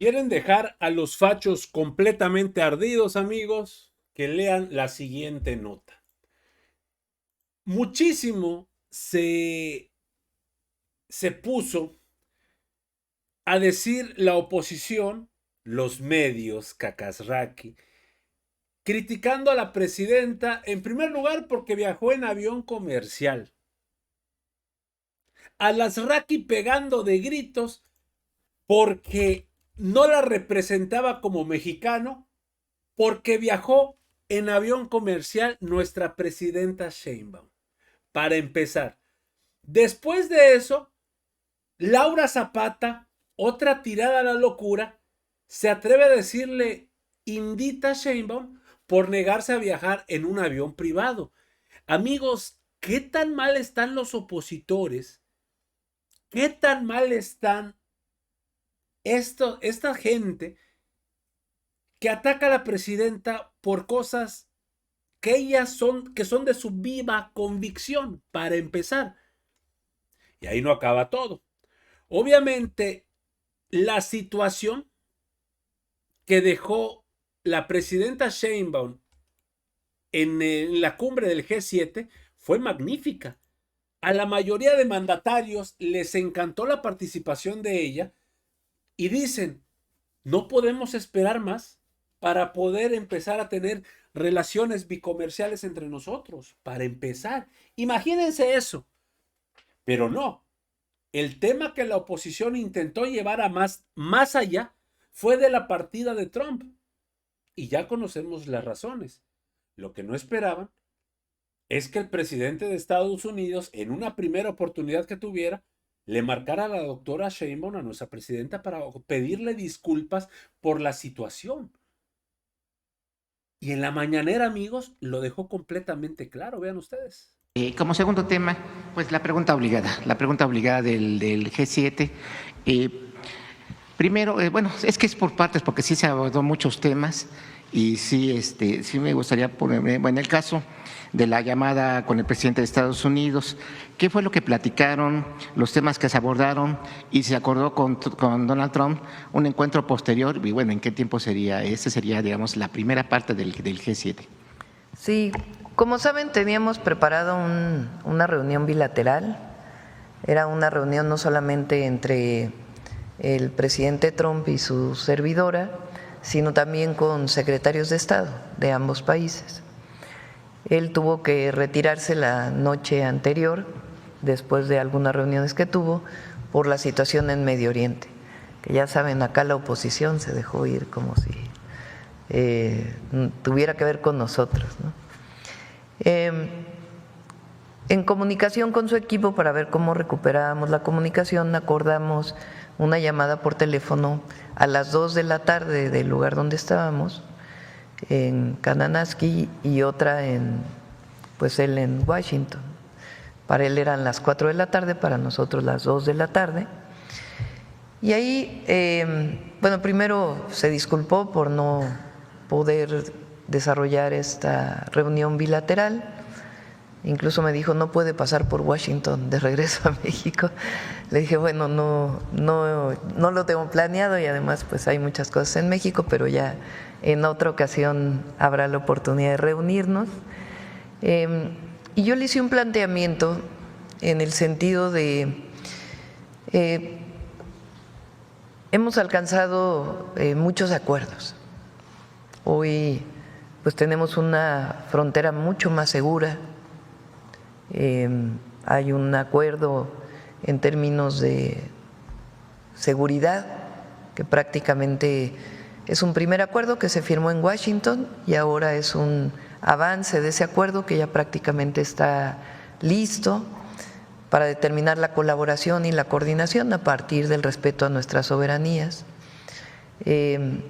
¿Quieren dejar a los fachos completamente ardidos, amigos? Que lean la siguiente nota. Muchísimo se puso a decir la oposición, los medios, Cacasraqui, criticando a la presidenta, en primer lugar, porque viajó en avión comercial. A las Raki pegando de gritos porque no la representaba como mexicano, porque viajó en avión comercial nuestra presidenta Sheinbaum. Para empezar. Después de eso, Laura Zapata, otra tirada a la locura, se atreve a decirle indita a Sheinbaum por negarse a viajar en un avión privado. Amigos, ¿qué tan mal están los opositores? ¿Qué tan mal están esta gente que ataca a la presidenta por cosas que son de su viva convicción, para empezar? Y ahí no acaba todo. Obviamente, la situación que dejó la presidenta Sheinbaum en la cumbre del G7 fue magnífica. A la mayoría de mandatarios les encantó la participación de ella y dicen, no podemos esperar más para poder empezar a tener relaciones bicomerciales entre nosotros, para empezar. Imagínense eso. Pero no, el tema que la oposición intentó llevar a más allá fue de la partida de Trump. Y ya conocemos las razones. Lo que no esperaban es que el presidente de Estados Unidos, en una primera oportunidad que tuviera, le marcara a la doctora Sheinbaum, a nuestra presidenta, para pedirle disculpas por la situación. Y en la mañanera, amigos, lo dejó completamente claro, vean ustedes. Como segundo tema, pues la pregunta obligada del G7. Primero, bueno, es que es por partes porque sí se abordó muchos temas y sí, sí me gustaría ponerme, bueno, en el caso de la llamada con el presidente de Estados Unidos, ¿qué fue lo que platicaron, los temas que se abordaron y se acordó con Donald Trump un encuentro posterior? Y bueno, ¿en qué tiempo sería? Esta sería, digamos, la primera parte del G7. Sí, como saben, teníamos preparado una reunión bilateral. Era una reunión no solamente entre el presidente Trump y su servidora, sino también con secretarios de Estado de ambos países. Él tuvo que retirarse la noche anterior, después de algunas reuniones que tuvo, por la situación en Medio Oriente, que ya saben, acá la oposición se dejó ir como si tuviera que ver con nosotros, ¿no? En comunicación con su equipo para ver cómo recuperábamos la comunicación, acordamos una llamada por teléfono a las 2 de la tarde del lugar donde estábamos, en Kananaskis, y otra pues él en Washington. Para él eran las 4 de la tarde, para nosotros las 2 de la tarde. Y ahí, bueno, primero se disculpó por no poder desarrollar esta reunión bilateral. Incluso me dijo, no puede pasar por Washington de regreso a México. Le dije, bueno, no lo tengo planeado y además pues hay muchas cosas en México, pero ya en otra ocasión habrá la oportunidad de reunirnos. Y yo le hice un planteamiento en el sentido de, hemos alcanzado muchos acuerdos. Hoy pues tenemos una frontera mucho más segura. Hay un acuerdo en términos de seguridad que prácticamente es un primer acuerdo que se firmó en Washington y ahora es un avance de ese acuerdo que ya prácticamente está listo para determinar la colaboración y la coordinación a partir del respeto a nuestras soberanías. En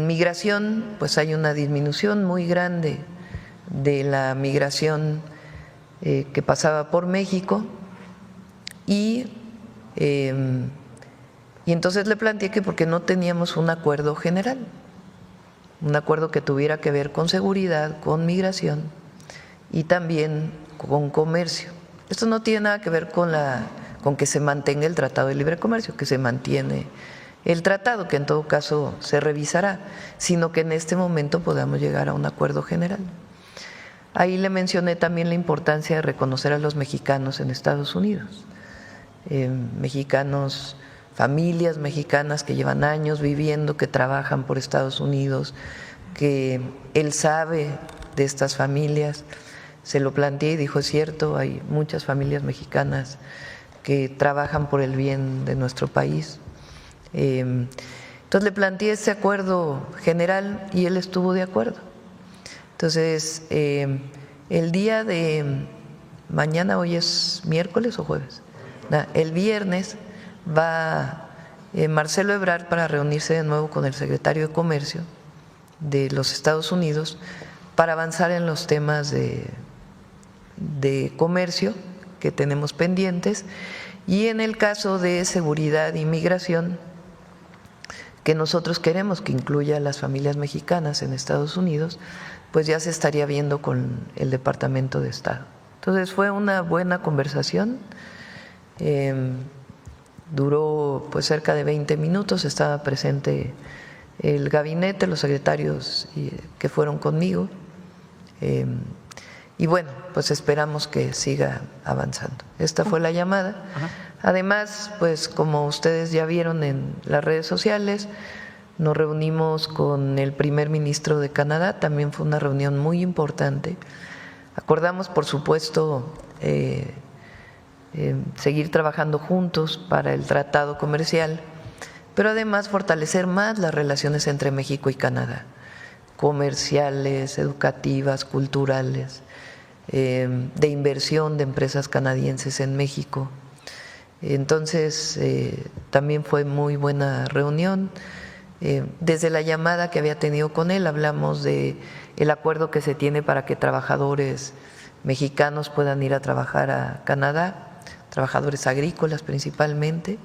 migración, pues hay una disminución muy grande de la migración que pasaba por México y entonces le planteé que porque no teníamos un acuerdo general, un acuerdo que tuviera que ver con seguridad, con migración y también con comercio. Esto no tiene nada que ver con que se mantenga el Tratado de Libre Comercio, que se mantiene el tratado, que en todo caso se revisará, sino que en este momento podamos llegar a un acuerdo general. Ahí le mencioné también la importancia de reconocer a los mexicanos en Estados Unidos, mexicanos, familias mexicanas que llevan años viviendo, que trabajan por Estados Unidos, que él sabe de estas familias. Se lo planteé y dijo, es cierto, hay muchas familias mexicanas que trabajan por el bien de nuestro país. Entonces le planteé ese acuerdo general y él estuvo de acuerdo. Entonces, el día de mañana, hoy es miércoles o jueves, el viernes va Marcelo Ebrard para reunirse de nuevo con el secretario de Comercio de los Estados Unidos para avanzar en los temas de comercio que tenemos pendientes, y en el caso de seguridad e inmigración, que nosotros queremos que incluya a las familias mexicanas en Estados Unidos, pues ya se estaría viendo con el Departamento de Estado. Entonces fue una buena conversación, duró pues cerca de 20 minutos, estaba presente el gabinete, los secretarios que fueron conmigo, y bueno, pues esperamos que siga avanzando. Esta fue la llamada. Además, pues como ustedes ya vieron en las redes sociales, nos reunimos con el primer ministro de Canadá, también fue una reunión muy importante. Acordamos, por supuesto, seguir trabajando juntos para el tratado comercial, pero además fortalecer más las relaciones entre México y Canadá, comerciales, educativas, culturales, de inversión de empresas canadienses en México. Entonces, también fue muy buena reunión. Desde la llamada que había tenido con él, hablamos de el acuerdo que se tiene para que trabajadores mexicanos puedan ir a trabajar a Canadá, trabajadores agrícolas principalmente.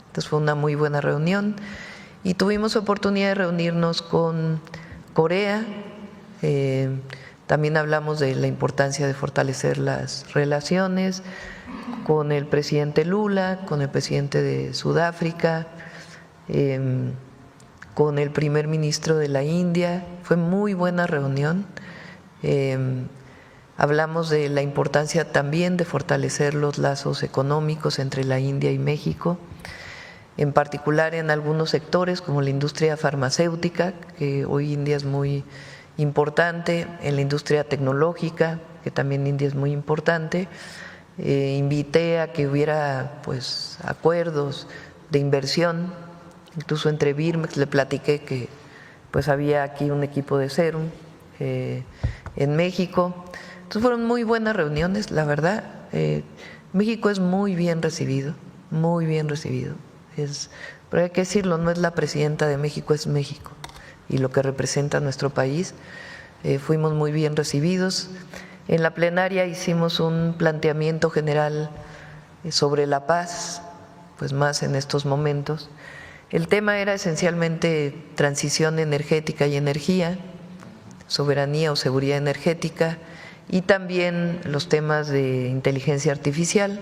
Entonces fue una muy buena reunión y tuvimos oportunidad de reunirnos con Corea. También hablamos de la importancia de fortalecer las relaciones con el presidente Lula, con el presidente de Sudáfrica, con el primer ministro de la India. Fue muy buena reunión. Hablamos de la importancia también de fortalecer los lazos económicos entre la India y México, en particular en algunos sectores como la industria farmacéutica, que hoy India es muy importante, en la industria tecnológica, que también India es muy importante. Invité a que hubiera pues acuerdos de inversión, incluso entre Birmex. Le platiqué que pues había aquí un equipo de Serum en México. Entonces fueron muy buenas reuniones, la verdad. México es muy bien recibido, muy bien recibido. Pero hay que decirlo, no es la presidenta de México, es México y lo que representa nuestro país. Fuimos muy bien recibidos. En la plenaria hicimos un planteamiento general sobre la paz, pues más en estos momentos. El tema era esencialmente transición energética y energía, soberanía o seguridad energética, y también los temas de inteligencia artificial,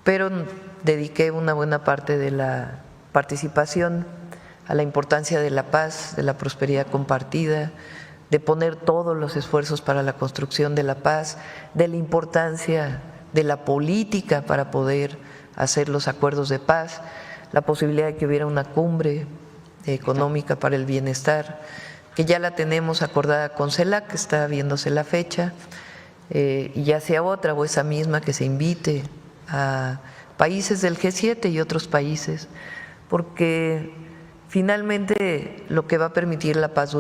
pero dediqué una buena parte de la participación a la importancia de la paz, de la prosperidad compartida, de poner todos los esfuerzos para la construcción de la paz, de la importancia de la política para poder hacer los acuerdos de paz, la posibilidad de que hubiera una cumbre económica para el bienestar, que ya la tenemos acordada con CELAC, que está viéndose la fecha, y ya sea otra o esa misma, que se invite a países del G7 y otros países, porque finalmente lo que va a permitir la paz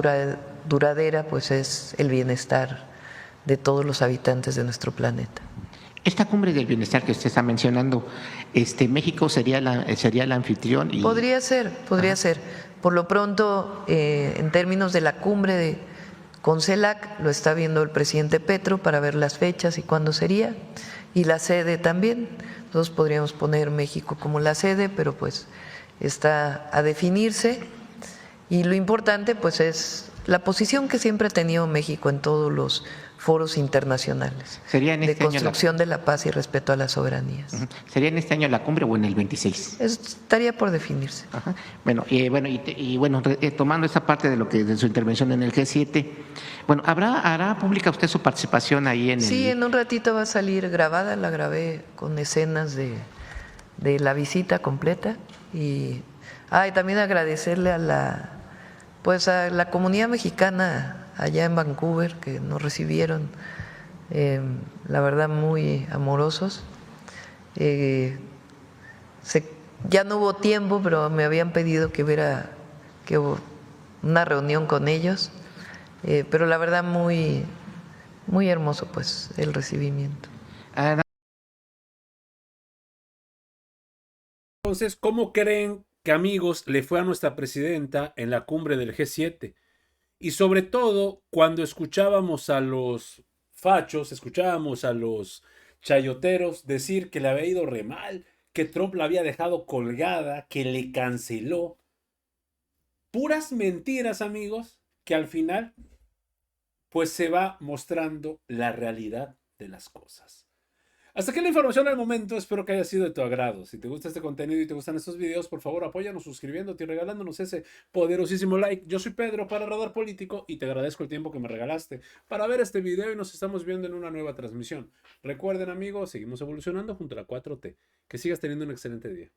duradera pues es el bienestar de todos los habitantes de nuestro planeta. Esta cumbre del bienestar que usted está mencionando, México sería el anfitrión. Podría ser. Por lo pronto, en términos de la cumbre con CELAC, lo está viendo el presidente Petro para ver las fechas y cuándo sería, y la sede también. Entonces podríamos poner México como la sede, pero pues está a definirse. Y lo importante pues es la posición que siempre ha tenido México en todos los foros internacionales ¿Sería en de este año construcción de la paz y respeto a las soberanías. ¿Sería en este año la cumbre o en el 26? Eso estaría por definirse. Ajá. Bueno, tomando esta parte de lo que de su intervención en el G7, bueno, hará pública usted su participación ahí en Sí, el... en un ratito va a salir grabada, la grabé con escenas de la visita completa y también agradecerle a la comunidad mexicana allá en Vancouver que nos recibieron, la verdad muy amorosos. Ya no hubo tiempo, pero me habían pedido que hubo una reunión con ellos, pero la verdad muy, muy hermoso pues el recibimiento. Entonces, ¿cómo creen que, amigos, le fue a nuestra presidenta en la cumbre del G7? Y sobre todo, cuando escuchábamos a los fachos, escuchábamos a los chayoteros decir que le había ido re mal, que Trump la había dejado colgada, que le canceló. Puras mentiras, amigos, que al final, pues se va mostrando la realidad de las cosas. Hasta aquí la información al momento, espero que haya sido de tu agrado. Si te gusta este contenido y te gustan estos videos, por favor apóyanos suscribiéndote y regalándonos ese poderosísimo like. Yo soy Pedro para Radar Político y te agradezco el tiempo que me regalaste para ver este video y nos estamos viendo en una nueva transmisión. Recuerden, amigos, seguimos evolucionando junto a la 4T. Que sigas teniendo un excelente día.